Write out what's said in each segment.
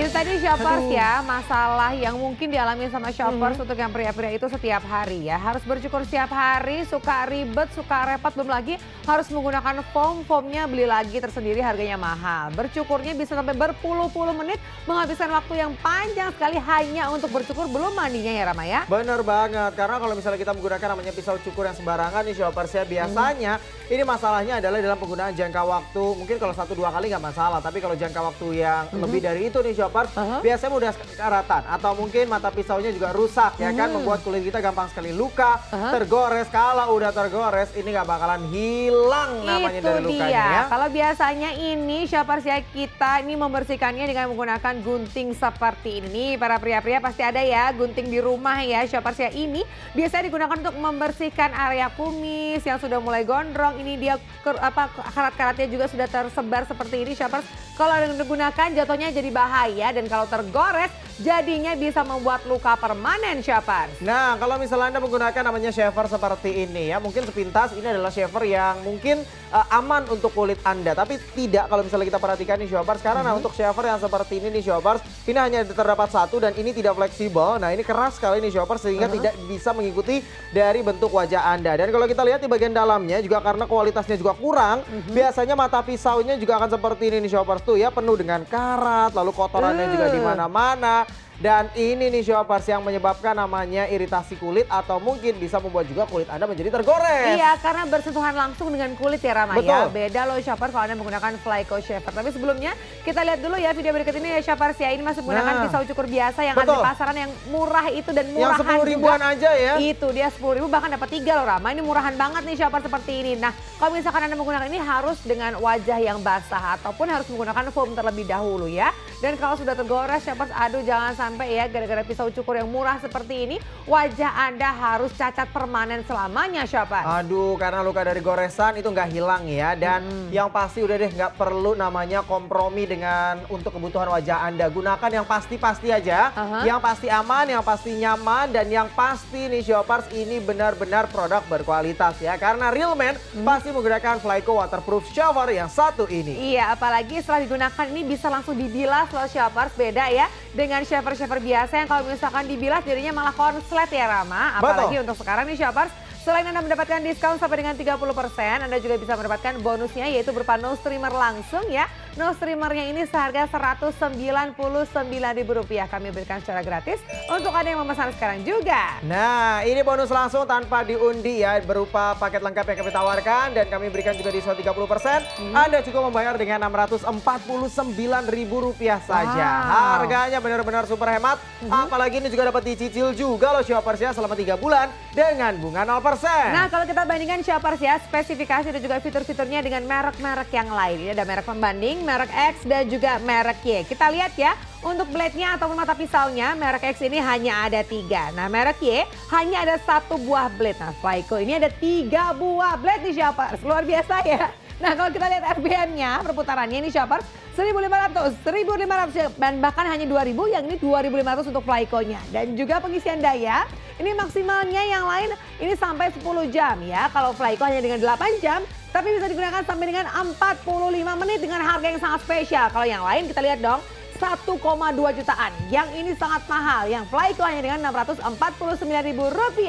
Itu tadi shoppers ya, masalah yang mungkin dialami sama shoppers untuk yang pria-pria itu setiap hari ya. Harus bercukur setiap hari, suka ribet, suka repot, belum lagi harus menggunakan foam. Foamnya beli lagi tersendiri, harganya mahal. Bercukurnya bisa sampai berpuluh-puluh menit, menghabiskan waktu yang panjang sekali hanya untuk bercukur, belum mandinya ya Rama ya. Bener banget, karena kalau misalnya kita menggunakan namanya pisau cukur yang sembarangan nih shoppers ya, biasanya ini masalahnya adalah dalam penggunaan jangka waktu. Mungkin kalau 1-2 kali nggak masalah, tapi kalau jangka waktu yang lebih dari itu nih shoppers, biasanya mudah karatan atau mungkin mata pisaunya juga rusak ya kan, membuat kulit kita gampang sekali luka, tergores. Kalau udah tergores ini nggak bakalan hilang namanya dari lukanya ya. Kalau biasanya ini shoppers ya, kita ini membersihkannya dengan menggunakan gunting seperti ini. Para pria-pria pasti ada ya gunting di rumah ya shoppers ya. Ini biasanya digunakan untuk membersihkan area kumis yang sudah mulai gondrong. Ini dia karat-karatnya juga sudah tersebar seperti ini shoppers. Kalau digunakan jatuhnya jadi bahaya, dan kalau tergores jadinya bisa membuat luka permanen shoppers. Nah, kalau misalnya Anda menggunakan namanya shaver seperti ini ya, mungkin sepintas ini adalah shaver yang mungkin aman untuk kulit Anda, tapi tidak kalau misalnya kita perhatikan nih shoppers, karena untuk shaver yang seperti ini nih shoppers, ini hanya terdapat satu dan ini tidak fleksibel. Nah, ini keras sekali nih shoppers sehingga tidak bisa mengikuti dari bentuk wajah Anda. Dan kalau kita lihat di bagian dalamnya juga karena kualitasnya juga kurang, biasanya mata pisaunya juga akan seperti ini nih shoppers tuh ya, penuh dengan karat, lalu kotorannya juga di mana-mana. Dan ini nih shoppers yang menyebabkan namanya iritasi kulit atau mungkin bisa membuat juga kulit Anda menjadi tergores. Iya, karena bersentuhan langsung dengan kulit ya Rama ya. Beda loh shoppers kalau Anda menggunakan Flyco shaver. Tapi sebelumnya kita lihat dulu ya video berikut ini ya shoppers ya. Ini masih menggunakan pisau cukur biasa yang ada di pasaran yang murah itu, dan murahan yang 10 ribuan aja ya. Itu dia 10 ribu, bahkan dapat 3 loh Rama. Ini murahan banget nih shoppers seperti ini. Nah, kalau misalkan Anda menggunakan ini harus dengan wajah yang basah ataupun harus menggunakan foam terlebih dahulu ya. Dan kalau sudah tergores shoppers, aduh jangan sampai ya gara-gara pisau cukur yang murah seperti ini wajah Anda harus cacat permanen selamanya shoppers. Aduh, karena luka dari goresan itu nggak hilang ya. Dan yang pasti udah deh, nggak perlu namanya kompromi dengan untuk kebutuhan wajah Anda. Gunakan yang pasti-pasti aja, yang pasti aman, yang pasti nyaman, dan yang pasti nih shoppers ini benar-benar produk berkualitas ya. Karena Real Man pasti menggunakan Flyco waterproof shower yang satu ini. Iya, apalagi setelah digunakan ini bisa langsung dibilas loh shoppers. Beda ya dengan shaver-shaver biasa yang kalau misalkan dibilas jadinya malah konslet ya Rama. Apalagi untuk sekarang nih shoppers, selain Anda mendapatkan diskon sampai dengan 30%, Anda juga bisa mendapatkan bonusnya yaitu berupa no streamer langsung ya. No streamernya ini seharga Rp199.000 kami berikan secara gratis untuk Anda yang memesan sekarang juga. Nah, ini bonus langsung tanpa diundi ya, berupa paket lengkap yang kami tawarkan dan kami berikan juga diskon 30%. Anda cukup membayar dengan Rp649.000 saja. Harganya benar-benar super hemat. Apalagi ini juga dapat dicicil juga loh shoppers ya selama 3 bulan dengan bunga 0%. Nah, kalau kita bandingkan shoppers ya, spesifikasi dan juga fitur-fiturnya dengan merek-merek yang lain. Ini ada merek pembanding, merek X dan juga merek Y. Kita lihat ya, untuk blade-nya ataupun mata pisaunya, merek X ini hanya ada 3. Nah, merek Y hanya ada 1 buah blade. Nah, Flyco ini ada 3 buah blade nih shoppers. Luar biasa ya. Nah, kalau kita lihat RPM-nya, perputarannya ini shoppers 1.500, 1.500 dan bahkan hanya 2.000, yang ini 2.500 untuk Flyco-nya. Dan juga pengisian daya, ini maksimalnya yang lain ini sampai 10 jam ya. Kalau Flyco hanya dengan 8 jam, tapi bisa digunakan sampai dengan 45 menit dengan harga yang sangat spesial. Kalau yang lain kita lihat dong, 1,2 jutaan. Yang ini sangat mahal, yang Flyco hanya dengan Rp649.000.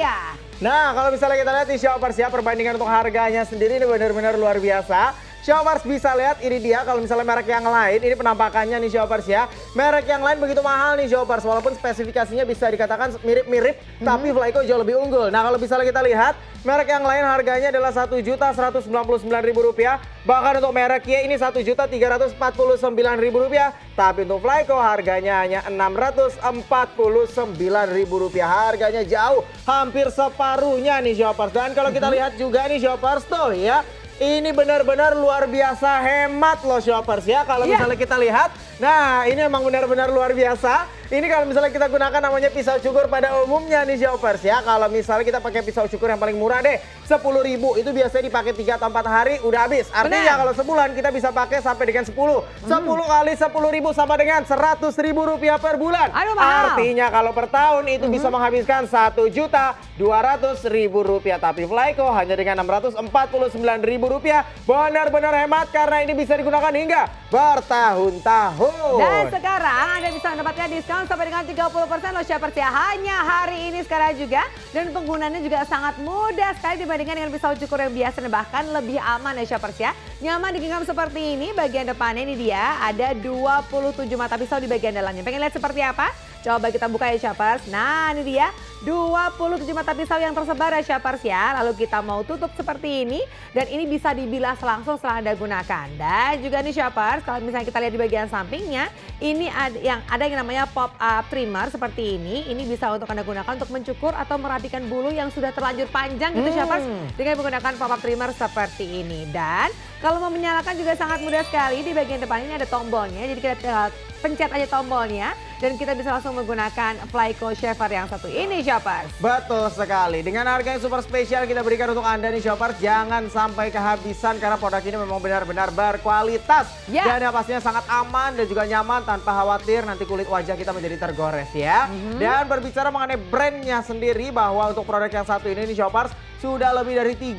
Nah, kalau misalnya kita lihat di shoppers ya, perbandingan untuk harganya sendiri ini benar-benar luar biasa. Shoppers bisa lihat ini dia, kalau misalnya merek yang lain, ini penampakannya nih shoppers ya. Merek yang lain begitu mahal nih shoppers, walaupun spesifikasinya bisa dikatakan mirip-mirip, tapi Flyco jauh lebih unggul. Nah, kalau misalnya kita lihat, merek yang lain harganya adalah Rp1.199.000. Bahkan untuk merek Y ini Rp1.349.000. Tapi untuk Flyco harganya hanya Rp649.000. Harganya jauh, hampir separuhnya nih shoppers. Dan kalau kita lihat juga nih shoppers tuh ya, ini benar-benar luar biasa hemat loh shoppers ya. Kalau misalnya kita lihat, nah ini emang benar-benar luar biasa. Ini kalau misalnya kita gunakan namanya pisau cukur pada umumnya nih shoppers ya. Kalau misalnya kita pakai pisau cukur yang paling murah deh, 10.000, itu biasanya dipakai 3 atau 4 hari udah habis. Artinya kalau sebulan kita bisa pakai sampai dengan 10. 10 kali 10.000 sama dengan Rp100.000 per bulan. Aduh, mahal. Artinya kalau per tahun itu bisa menghabiskan Rp1.200.000. Tapi Flyco hanya dengan Rp649.000. Benar-benar hemat karena ini bisa digunakan hingga bertahun-tahun. Dan sekarang Anda bisa mendapatkan diskon sampai dengan 30% loh Shoppers ya. Hanya hari ini sekarang juga. Dan penggunaannya juga sangat mudah sekali dibandingkan dengan pisau cukur yang biasa. Dan bahkan lebih aman ya Shoppers ya. Nyaman digenggam seperti ini. Bagian depannya ini dia ada 27 mata pisau di bagian dalamnya. Pengen lihat seperti apa? Coba kita buka ya Shoppers. Nah ini dia 27 mata pisau yang tersebar ya Shoppers ya. Lalu kita mau tutup seperti ini. Dan ini bisa dibilas langsung setelah Anda gunakan. Dan juga nih Shoppers, kalau misalnya kita lihat di bagian sampingnya. Ini ada yang namanya pop-up trimmer seperti ini. Ini bisa untuk Anda gunakan untuk mencukur atau merapikan bulu yang sudah terlanjur panjang gitu Shoppers. Dengan menggunakan pop-up trimmer seperti ini. Dan kalau mau menyalakan juga sangat mudah sekali. Di bagian depan ini ada tombolnya. Jadi kita tinggal pencet aja tombolnya. Dan kita bisa langsung menggunakan Flyco Shaver yang satu ini Shoppers. Betul sekali. Dengan harga yang super spesial kita berikan untuk Anda nih Shoppers. Jangan sampai kehabisan karena produk ini memang benar-benar berkualitas. Dan yang pastinya sangat aman dan juga nyaman tanpa khawatir nanti kulit wajah kita menjadi tergores ya. Dan berbicara mengenai brandnya sendiri bahwa untuk produk yang satu ini nih Shoppers. Sudah lebih dari 30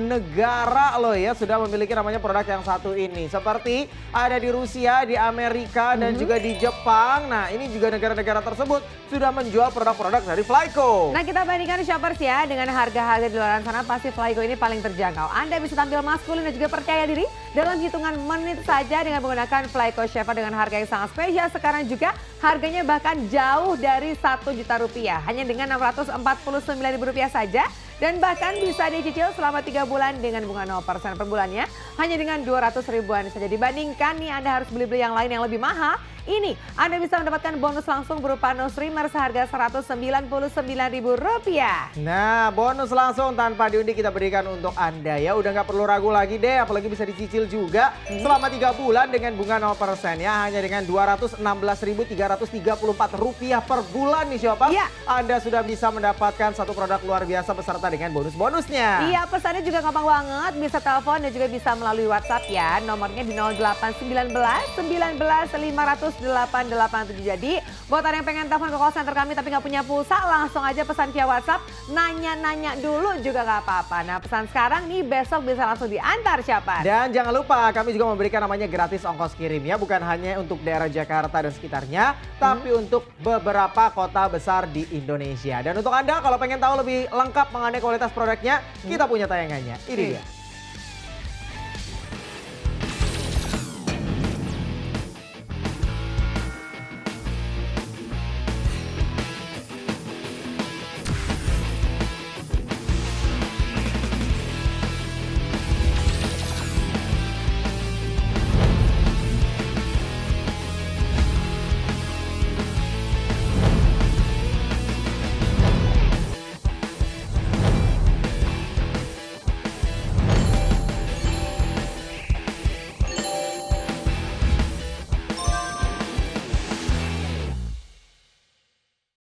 negara loh ya sudah memiliki namanya produk yang satu ini. Seperti ada di Rusia, di Amerika, dan juga di Jepang. Nah ini juga negara-negara tersebut sudah menjual produk-produk dari Flyco. Nah kita bandingkan Shoppers ya dengan harga-harga di luar sana pasti Flyco ini paling terjangkau. Anda bisa tampil maskulin dan juga percaya diri dalam hitungan menit saja dengan menggunakan Flyco Shaver dengan harga yang sangat spesial. Sekarang juga harganya bahkan jauh dari 1 juta rupiah. Hanya dengan Rp649.000 saja. Dan bahkan bisa dicicil selama 3 bulan dengan bunga 0% per bulannya. Hanya dengan 200 ribuan saja. Dibandingkan nih Anda harus beli-beli yang lain yang lebih mahal. Ini Anda bisa mendapatkan bonus langsung berupa nose trimmer seharga Rp199.000. Nah bonus langsung tanpa diundi kita berikan untuk Anda ya. Udah nggak perlu ragu lagi deh. Apalagi bisa dicicil juga selama 3 bulan dengan bunga 0% ya. Hanya dengan Rp216.334 per bulan nih Shoppers. Anda sudah bisa mendapatkan satu produk luar biasa beserta dengan bonus-bonusnya. Iya pesannya juga gampang banget. Bisa telepon dan juga bisa melalui WhatsApp ya. Nomornya di 0819 19 500 887. Jadi buat Anda yang pengen telepon ke call center kami tapi nggak punya pulsa, langsung aja pesan via WhatsApp. Nanya-nanya dulu juga nggak apa-apa. Nah pesan sekarang nih besok bisa langsung diantar Shoppers. Dan jangan lupa kami juga memberikan namanya gratis ongkos kirim ya. Bukan hanya untuk daerah Jakarta dan sekitarnya, tapi untuk beberapa kota besar di Indonesia. Dan untuk Anda kalau pengen tahu lebih lengkap mengenai kualitas produknya, kita punya tayangannya. Ini dia.